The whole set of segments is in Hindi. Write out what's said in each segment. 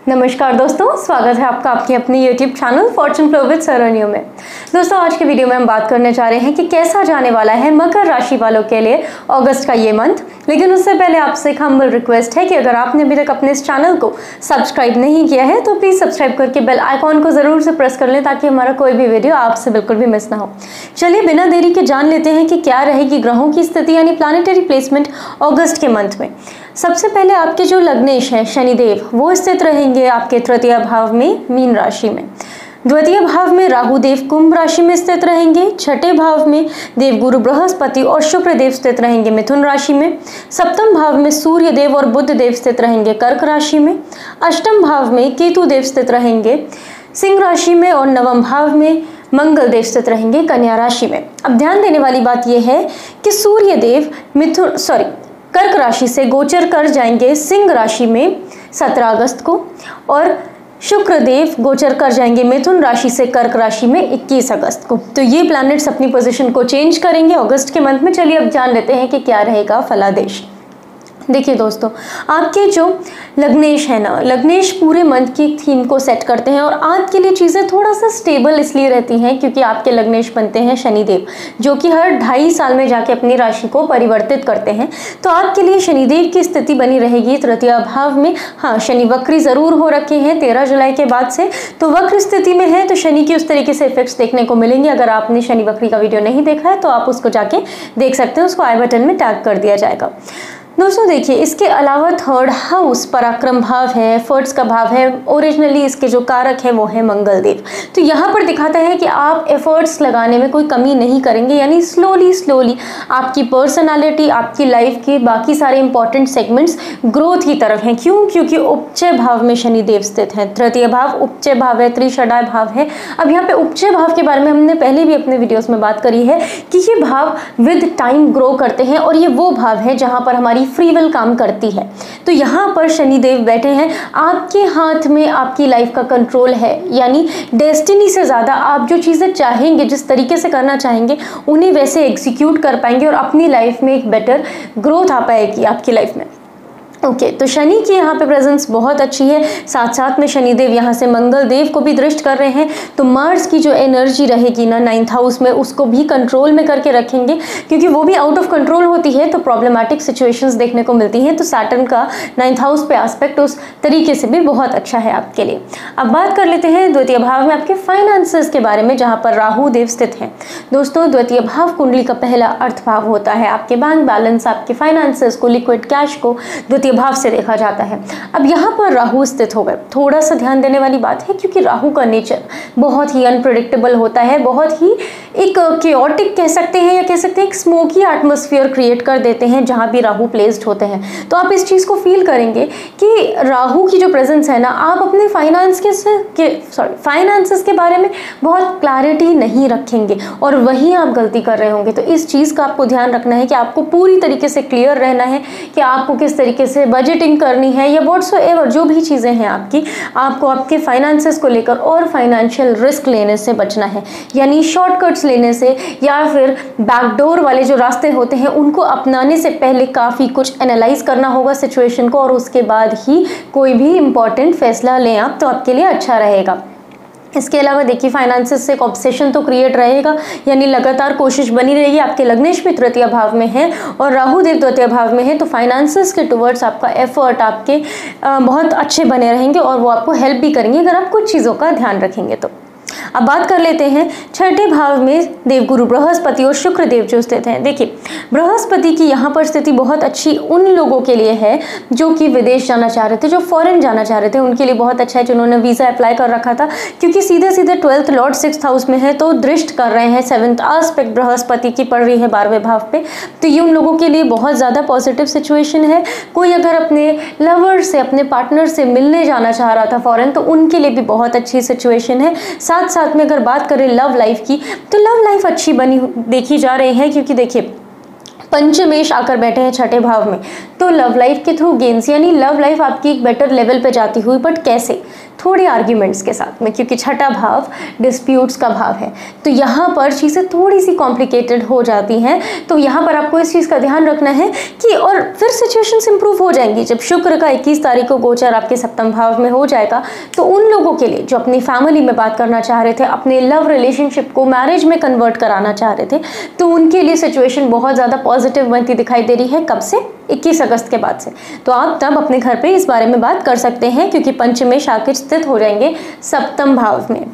नमस्कार दोस्तों, स्वागत है आपका आपके अपने YouTube channel fortune flow with Saranyu में। दोस्तों, आज के वीडियो में हम बात करने जा रहे हैं कि कैसा जाने वाला है मकर राशि वालों के लिए अगस्त का ये मंथ। लेकिन उससे पहले आपसे एक हम्बल रिक्वेस्ट है कि अगर आपने अभी तक अपने इस चैनल को सब्सक्राइब नहीं किया है तो प्लीज़ सब्सक्राइब करके बेल आइकॉन को ज़रूर से प्रेस कर लें ताकि हमारा कोई भी वीडियो आपसे बिल्कुल भी मिस ना हो। चलिए बिना देरी के जान लेते हैं कि क्या रहेगी ग्रहों की स्थिति यानी प्लानिटरी प्लेसमेंट अगस्त के मंथ में। सबसे पहले आपके जो लग्नेश हैं शनिदेव, वो स्थित रहेंगे आपके तृतीय भाव में मीन राशि में। द्वितीय भाव में राहु देव कुंभ राशि में स्थित रहेंगे। छठे भाव में देवगुरु बृहस्पति और शुक्र देव स्थित रहेंगे मिथुन राशि में। सप्तम भाव में सूर्य देव और बुध देव स्थित रहेंगे कर्क राशि में। अष्टम भाव में केतु देव स्थित रहेंगे सिंह राशि में और नवम भाव में मंगल देव स्थित रहेंगे कन्या राशि में। अब ध्यान देने वाली बात यह है कि सूर्य देव कर्क राशि से गोचर कर जाएंगे सिंह राशि में 17 अगस्त को और शुक्र देव गोचर कर जाएंगे मिथुन राशि से कर्क राशि में 21 अगस्त को। तो ये प्लैनेट्स अपनी पोजीशन को चेंज करेंगे अगस्त के मंथ में। चलिए अब जान लेते हैं कि क्या रहेगा फलादेश। देखिए दोस्तों, आपके जो लग्नेश है ना, लग्नेश पूरे मंथ की थीम को सेट करते हैं और आपके लिए चीज़ें थोड़ा सा स्टेबल इसलिए रहती हैं क्योंकि आपके लग्नेश बनते हैं शनिदेव, जो कि हर 2.5 साल में जाके अपनी राशि को परिवर्तित करते हैं। तो आपके लिए शनिदेव की स्थिति बनी रहेगी तृतीय भाव में। हाँ, शनि वक्री ज़रूर हो रखे हैं 13 जुलाई के बाद से, तो वक्र स्थिति में है तो शनि की उस तरीके से इफेक्ट्स देखने को मिलेंगे। अगर आपने शनि वक्री का वीडियो नहीं देखा है तो आप उसको जाके देख सकते हैं, उसको आई बटन में टैग कर दिया जाएगा। दोस्तों देखिए, इसके अलावा थर्ड हाउस पराक्रम भाव है, एफर्ट्स का भाव है। ओरिजिनली इसके जो कारक है वो है मंगल देव। तो यहाँ पर दिखाता है कि आप एफर्ट्स लगाने में कोई कमी नहीं करेंगे, यानी स्लोली आपकी पर्सनालिटी, आपकी लाइफ के बाकी सारे इंपॉर्टेंट सेगमेंट्स ग्रोथ की तरफ हैं। क्यों? क्योंकि उपचय भाव में शनिदेव स्थित है। तृतीय भाव उपचय भाव है, त्रिषडाय भाव है। अब यहाँ पे उपचय भाव के बारे में हमने पहले भी अपने वीडियोस में बात करी है कि ये भाव विद टाइम ग्रो करते हैं और ये वो भाव है जहाँ पर हमारी फ्री विल काम करती है। तो यहाँ पर शनिदेव बैठे हैं, आपके हाथ में आपकी लाइफ का कंट्रोल है, यानी डेस्टिनी से ज़्यादा आप जो चीज़ें चाहेंगे, जिस तरीके से करना चाहेंगे, उन्हें वैसे एग्जीक्यूट कर पाएंगे और अपनी लाइफ में एक बेटर ग्रोथ आ पाएगी आपकी लाइफ में। ओके, तो शनि की यहाँ पे प्रेजेंस बहुत अच्छी है। साथ साथ में शनिदेव यहाँ से मंगल देव को भी दृष्ट कर रहे हैं, तो मार्स की जो एनर्जी रहेगी ना 9th हाउस में, उसको भी कंट्रोल में करके रखेंगे क्योंकि वो भी आउट ऑफ कंट्रोल होती है तो प्रॉब्लमेटिक सिचुएशंस देखने को मिलती हैं। तो सैटर्न का 9th हाउस पे एस्पेक्ट उस तरीके से भी बहुत अच्छा है आपके लिए। अब बात कर लेते हैं द्वितीय भाव में आपके फाइनेंसेस के बारे में, जहाँ पर राहु देव स्थित हैं। दोस्तों, द्वितीय भाव कुंडली का पहला अर्थ भाव होता है। आपके बैंक बैलेंस, आपके फाइनेंसेस को, लिक्विड कैश को द्वितीय भाव से देखा जाता है। अब यहाँ पर राहु स्थित हो गए, थोड़ा सा ध्यान देने वाली बात है क्योंकि राहु का नेचर बहुत ही अनप्रेडिक्टेबल होता है, बहुत ही एक केओटिक कह सकते हैं या कह सकते हैं एक स्मोकी एटमॉस्फेयर क्रिएट कर देते हैं जहाँ भी राहु प्लेस्ड होते हैं। तो आप इस चीज़ को फील करेंगे कि राहु की जो प्रेजेंस है ना, आप अपने फाइनेंसेस के बारे में बहुत क्लैरिटी नहीं रखेंगे और वहीं आप गलती कर रहे होंगे। तो इस चीज़ का आपको ध्यान रखना है कि आपको पूरी तरीके से क्लियर रहना है कि आपको किस तरीके से बजटिंग करनी है या व्हाट्सएवर जो भी चीज़ें हैं आपको आपके फाइनेंसेस को लेकर और फाइनेंशियल रिस्क लेने से बचना है, यानी शॉर्टकट्स लेने से या फिर बैकडोर वाले जो रास्ते होते हैं उनको अपनाने से पहले काफ़ी कुछ एनालाइज करना होगा सिचुएशन को और उसके बाद ही कोई भी इंपॉर्टेंट फैसला लें आप, तो आपके लिए अच्छा रहेगा। इसके अलावा देखिए, फाइनेंसेस से एक ऑब्सेशन तो क्रिएट रहेगा, यानी लगातार कोशिश बनी रहेगी। आपके लग्नेश भी तृतीय भाव में है और राहु देव द्वितीय भाव में है, तो फाइनेंसेस के टुवर्ड्स आपका एफर्ट आपके बहुत अच्छे बने रहेंगे और वो आपको हेल्प भी करेंगे अगर आप कुछ चीज़ों का ध्यान रखेंगे तो। अब बात कर लेते हैं छठे भाव में देवगुरु बृहस्पति और शुक्र देव जो स्थित हैं। देखिए, बृहस्पति की यहाँ पर स्थिति बहुत अच्छी उन लोगों के लिए है जो कि विदेश जाना चाह रहे थे, जो फॉरेन जाना चाह रहे थे, उनके लिए बहुत अच्छा है, जिन्होंने वीज़ा अप्लाई कर रखा था, क्योंकि सीधे 12th लॉर्ड 6th हाउस में है तो दृष्ट कर रहे हैं। 7th एस्पेक्ट बृहस्पति की पड़ रही है 12वें भाव पे, तो ये उन लोगों के लिए बहुत ज़्यादा पॉजिटिव सिचुएशन है। कोई अगर अपने लवर से, अपने पार्टनर से मिलने जाना चाह रहा था फॉरेन, तो उनके लिए भी बहुत अच्छी सिचुएशन है। साथ में अगर बात करें लव लाइफ की, तो लव लाइफ अच्छी बनी देखी जा रही है क्योंकि देखिए पंचमेश आकर बैठे हैं छठे भाव में, तो लव लाइफ के थ्रू गेन्स, यानी लव लाइफ आपकी एक बेटर लेवल पे जाती हुई, बट कैसे? थोड़े आर्ग्यूमेंट्स के साथ में, क्योंकि छठा भाव डिस्प्यूट्स का भाव है, तो यहाँ पर चीज़ें थोड़ी सी कॉम्प्लिकेटेड हो जाती हैं। तो यहाँ पर आपको इस चीज़ का ध्यान रखना है कि, और फिर सिचुएशंस इंप्रूव हो जाएंगी जब शुक्र का 21 तारीख को गोचर आपके सप्तम भाव में हो जाएगा। तो उन लोगों के लिए जो अपनी फैमिली में बात करना चाह रहे थे, अपने लव रिलेशनशिप को मैरिज में कन्वर्ट कराना चाह रहे थे, तो उनके लिए सिचुएशन बहुत ज़्यादा पॉजिटिव बनती दिखाई दे रही है। कब से? 21 अगस्त के बाद से। तो आप तब अपने घर पे इस बारे में बात कर सकते हैं, क्योंकि पंचमेश आकर स्थित हो जाएंगे सप्तम भाव में।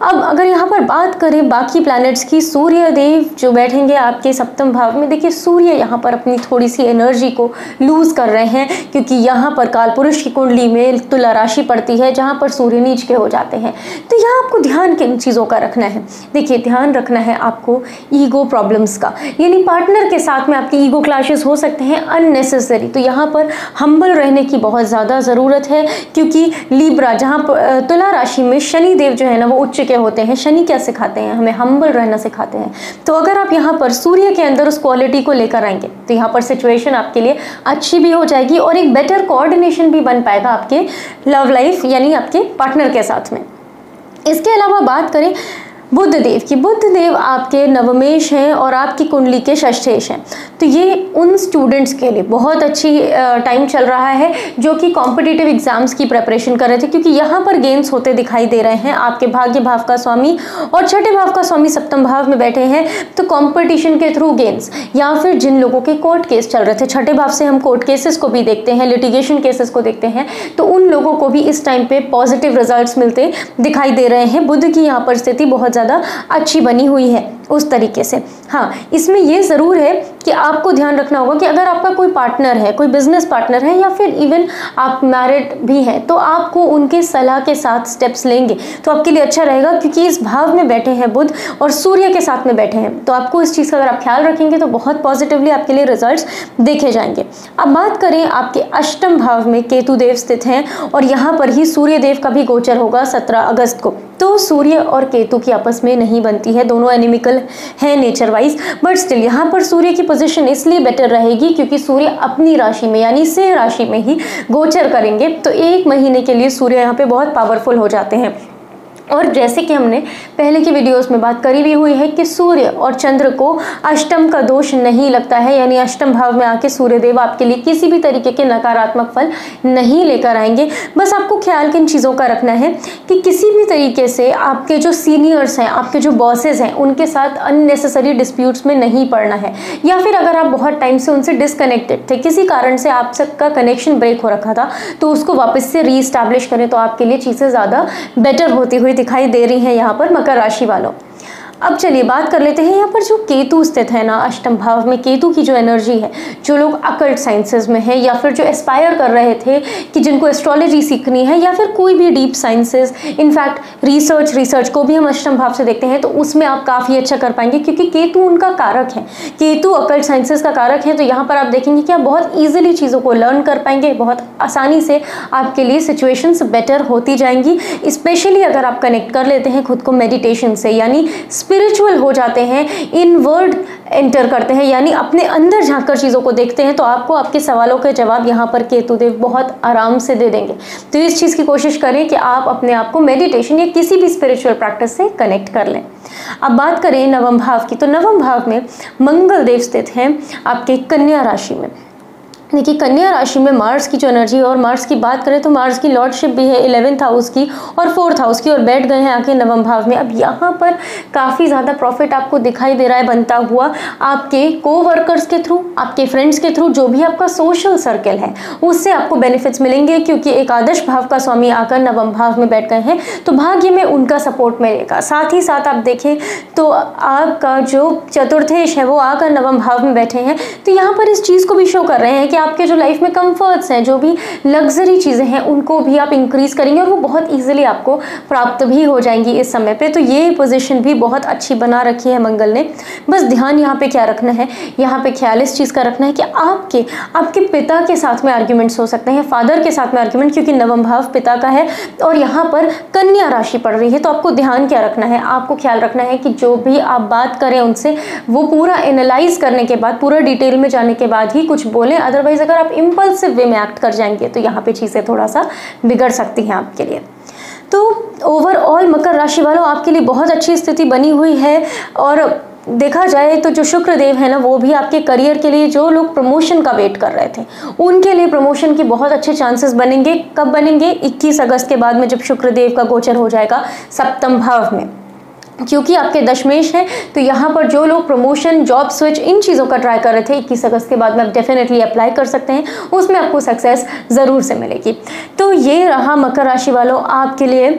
अब अगर यहाँ पर बात करें बाकी प्लैनेट्स की, सूर्य देव जो बैठेंगे आपके सप्तम भाव में, देखिए सूर्य यहाँ पर अपनी थोड़ी सी एनर्जी को लूज कर रहे हैं, क्योंकि यहाँ पर कालपुरुष की कुंडली में तुला राशि पड़ती है, जहाँ पर सूर्य नीच के हो जाते हैं। तो यहाँ आपको ध्यान किन चीज़ों का रखना है? देखिए ध्यान रखना है आपको ईगो प्रॉब्लम्स का, यानी पार्टनर के साथ में आपकी ईगो क्लैशेस हो सकते हैं अननेसेसरी। तो यहाँ पर हम्बल रहने की बहुत ज़्यादा ज़रूरत है, क्योंकि लीब्रा, जहाँ पर तुला राशि में शनि देव जो है ना वो उच्च होते हैं। शनि क्या सिखाते हैं? हमें हम्बल रहना सिखाते हैं। तो अगर आप यहाँ पर सूर्य के अंदर उस क्वालिटी को लेकर आएंगे, तो यहाँ पर सिचुएशन आपके लिए अच्छी भी हो जाएगी और एक बेटर कोऑर्डिनेशन भी बन पाएगा आपके लव लाइफ, यानी आपके पार्टनर के साथ में। इसके अलावा बात करें बुध देव की, बुध देव आपके नवमेश हैं और आपकी कुंडली के षष्ठेश हैं। तो ये उन स्टूडेंट्स के लिए बहुत अच्छी टाइम चल रहा है जो कि कॉम्पिटिटिव एग्जाम्स की प्रिपरेशन कर रहे थे, क्योंकि यहाँ पर गेन्स होते दिखाई दे रहे हैं। आपके भाग्य भाव का स्वामी और छठे भाव का स्वामी सप्तम भाव में बैठे हैं, तो कॉम्पिटिशन के थ्रू गेन्स, या फिर जिन लोगों के कोर्ट केस चल रहे थे, छठे भाव से हम कोर्ट केसेस को भी देखते हैं, लिटिगेशन केसेस को देखते हैं, तो उन लोगों को भी इस टाइम पे पॉजिटिव रिजल्ट्स मिलते दिखाई दे रहे हैं। बुध की यहाँ पर स्थिति बहुत अच्छी बनी हुई है उस तरीके से। हाँ, इसमें ये ज़रूर है कि आपको ध्यान रखना होगा कि अगर आपका कोई पार्टनर है, कोई बिजनेस पार्टनर है, या फिर इवन आप मैरिड भी हैं, तो आपको उनके सलाह के साथ स्टेप्स लेंगे तो आपके लिए अच्छा रहेगा, क्योंकि इस भाव में बैठे हैं बुध और सूर्य के साथ में बैठे हैं। तो आपको इस चीज़ का अगर आप ख्याल रखेंगे तो बहुत पॉजिटिवली आपके लिए रिजल्ट्स देखे जाएंगे। अब बात करें आपके अष्टम भाव में केतु देव स्थित हैं और यहाँ पर ही सूर्य देव का भी गोचर होगा 17 अगस्त को। तो सूर्य और केतु की आपस में नहीं बनती है, दोनों एनिमिकल है नेचर वाइज, बट स्टिल यहाँ पर सूर्य की पोजीशन इसलिए बेटर रहेगी क्योंकि सूर्य अपनी राशि में यानी सिंह राशि में ही गोचर करेंगे। तो एक महीने के लिए सूर्य यहाँ पे बहुत पावरफुल हो जाते हैं। और जैसे कि हमने पहले की वीडियोस में बात करी भी हुई है कि सूर्य और चंद्र को अष्टम का दोष नहीं लगता है, यानी अष्टम भाव में आके सूर्य देव आपके लिए किसी भी तरीके के नकारात्मक फल नहीं लेकर आएंगे। बस आपको ख्याल किन चीज़ों का रखना है कि किसी भी तरीके से आपके जो सीनियर्स हैं, आपके जो बॉसेस हैं, उनके साथ अननेसेसरी डिस्प्यूट्स में नहीं पड़ना है, या फिर अगर आप बहुत टाइम से उनसे डिसकनेक्टेड थे, किसी कारण से आप सबका कनेक्शन ब्रेक हो रखा था, तो उसको वापस से रीस्टैब्लिश करें तो आपके लिए चीज़ें ज़्यादा बेटर होती हुई दिखाई दे रही हैं यहाँ पर मकर राशि वालों। अब चलिए बात कर लेते हैं यहाँ पर जो केतु स्थित है ना अष्टम भाव में, केतु की जो एनर्जी है, जो लोग अकल्ट साइंसेज में है या फिर जो एस्पायर कर रहे थे कि जिनको एस्ट्रोलॉजी सीखनी है या फिर कोई भी डीप साइंसेज, इनफैक्ट रिसर्च को भी हम अष्टम भाव से देखते हैं, तो उसमें आप काफ़ी अच्छा कर पाएंगे क्योंकि केतु उनका कारक है, केतु अकल्ट साइंसेज का कारक है। तो यहाँ पर आप देखेंगे कि आप बहुत ईजिली चीज़ों को लर्न कर पाएंगे, बहुत आसानी से आपके लिए सिचुएशंस बेटर होती जाएंगी। स्पेशली अगर आप कनेक्ट कर लेते हैं खुद को मेडिटेशन से, यानी स्पिरिचुअल हो जाते हैं, इनवर्ड एंटर करते हैं, यानी अपने अंदर झांककर चीज़ों को देखते हैं, तो आपको आपके सवालों के जवाब यहाँ पर केतुदेव बहुत आराम से दे देंगे। तो इस चीज़ की कोशिश करें कि आप अपने आप को मेडिटेशन या किसी भी स्पिरिचुअल प्रैक्टिस से कनेक्ट कर लें। अब बात करें नवम भाव की, तो नवम भाव में मंगल देव स्थित हैं आपके कन्या राशि में। देखिए कन्या राशि में मार्स की जो एनर्जी है, और मार्स की बात करें तो मार्स की लॉर्डशिप भी है 11th हाउस की और 4th हाउस की, और बैठ गए हैं आके नवम भाव में। अब यहाँ पर काफ़ी ज़्यादा प्रॉफिट आपको दिखाई दे रहा है बनता हुआ आपके कोवर्कर्स के थ्रू, आपके फ्रेंड्स के थ्रू, जो भी आपका सोशल सर्कल है उससे आपको बेनिफिट्स मिलेंगे, क्योंकि एकादश भाव का स्वामी आकर नवम भाव में बैठ गए हैं, तो भाग्य में उनका सपोर्ट मिलेगा। साथ ही साथ आप देखें तो आपका जो चतुर्थेश है वो आकर नवम भाव में बैठे हैं, तो यहाँ पर इस चीज़ को भी शो कर रहे हैं कि आपके जो लाइफ में कंफर्ट्स हैं, जो भी लग्जरी चीज़ें हैं, उनको भी आप इंक्रीज़ करेंगे और वो बहुत ईजिली आपको प्राप्त भी हो जाएंगी इस समय पे। तो ये पोजीशन भी बहुत अच्छी बना रखी है मंगल ने। बस ध्यान यहाँ पे क्या रखना है, यहाँ पे ख्याल इस चीज़ का रखना है कि आपके पिता के साथ में आर्ग्यूमेंट्स हो सकते हैं, फादर के साथ में आर्ग्यूमेंट, क्योंकि नवम भाव पिता का है और यहाँ पर कन्या राशि पड़ रही है। तो आपको ध्यान क्या रखना है, आपको ख्याल रखना है कि जो भी आप बात करें उनसे, वो पूरा एनालाइज करने के बाद, पूरा डिटेल में जाने के बाद ही कुछ बोलें। अदरवाइज अगर आप इम्पल्सिव वे में एक्ट कर जाएंगे तो यहाँ पे चीज़ें थोड़ा सा बिगड़ सकती हैं आपके लिए। तो ओवरऑल मकर राशि वालों, आपके लिए बहुत अच्छी स्थिति बनी हुई है। और देखा जाए तो जो शुक्र देव है ना, वो भी आपके करियर के लिए, जो लोग प्रमोशन का वेट कर रहे थे उनके लिए प्रमोशन की बहुत अच्छे चांसेस बनेंगे। कब बनेंगे? 21 अगस्त के बाद में, जब शुक्र देव का गोचर हो जाएगा सप्तम भाव में, क्योंकि आपके दशमेश हैं। तो यहाँ पर जो लोग प्रमोशन, जॉब स्विच, इन चीज़ों का ट्राई कर रहे थे, 21 अगस्त के बाद में आप डेफिनेटली अप्लाई कर सकते हैं, उसमें आपको सक्सेस ज़रूर से मिलेगी। तो ये रहा मकर राशि वालों आपके लिए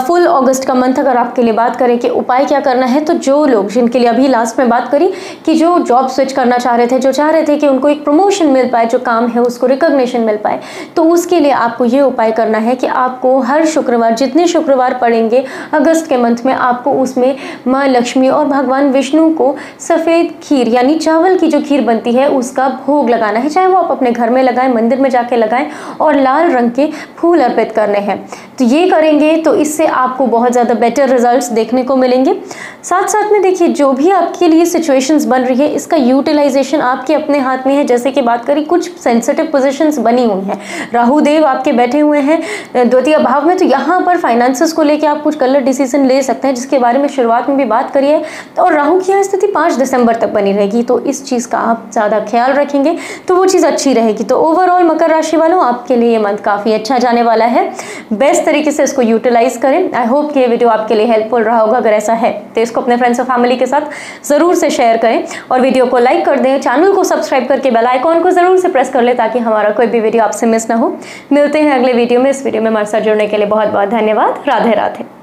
फुल अगस्त का मंथ। अगर आपके लिए बात करें कि उपाय क्या करना है, तो जो लोग, जिनके लिए अभी लास्ट में बात करी कि जो जॉब स्विच करना चाह रहे थे, जो चाह रहे थे कि उनको एक प्रमोशन मिल पाए, जो काम है उसको रिकॉग्निशन मिल पाए, तो उसके लिए आपको ये उपाय करना है कि आपको हर शुक्रवार, जितने शुक्रवार पड़ेंगे अगस्त के मंथ में, आपको उसमें माँ लक्ष्मी और भगवान विष्णु को सफ़ेद खीर, यानी चावल की जो खीर बनती है, उसका भोग लगाना है। चाहे वो आप अपने घर में लगाएं, मंदिर में जाके लगाएं, और लाल रंग के फूल अर्पित करने हैं। तो ये करेंगे तो इससे आपको बहुत ज़्यादा बेटर रिजल्ट्स देखने को मिलेंगे। साथ साथ में देखिए, जो भी आपके लिए सिचुएशंस बन रही है, इसका यूटिलाइजेशन आपके अपने हाथ में है। जैसे कि बात करी, कुछ सेंसिटिव पोजीशंस बनी हुई हैं, राहु देव आपके बैठे हुए हैं द्वितीय भाव में, तो यहाँ पर फाइनेंसेस को लेकर आप कुछ गलत डिसीजन ले सकते हैं, जिसके बारे में शुरुआत में भी बात करी है। और राहु की स्थिति 5 दिसंबर तक बनी रहेगी, तो इस चीज़ का आप ज़्यादा ख्याल रखेंगे तो वो चीज़ अच्छी रहेगी। तो ओवरऑल मकर राशि वालों, आपके लिए ये मंथ काफ़ी अच्छा जाने वाला है। बेस्ट तरीके से इसको यूटिलाइज करें। आई होप कि ये वीडियो आपके लिए हेल्पफुल रहा होगा। अगर ऐसा है तो इसको अपने फ्रेंड्स और फैमिली के साथ ज़रूर से शेयर करें और वीडियो को लाइक कर दें। चैनल को सब्सक्राइब करके बेल आइकॉन को ज़रूर से प्रेस कर लें, ताकि हमारा कोई भी वीडियो आपसे मिस ना हो। मिलते हैं अगले वीडियो में। इस वीडियो में हमारे साथ जुड़ने के लिए बहुत बहुत धन्यवाद। राधे राधे।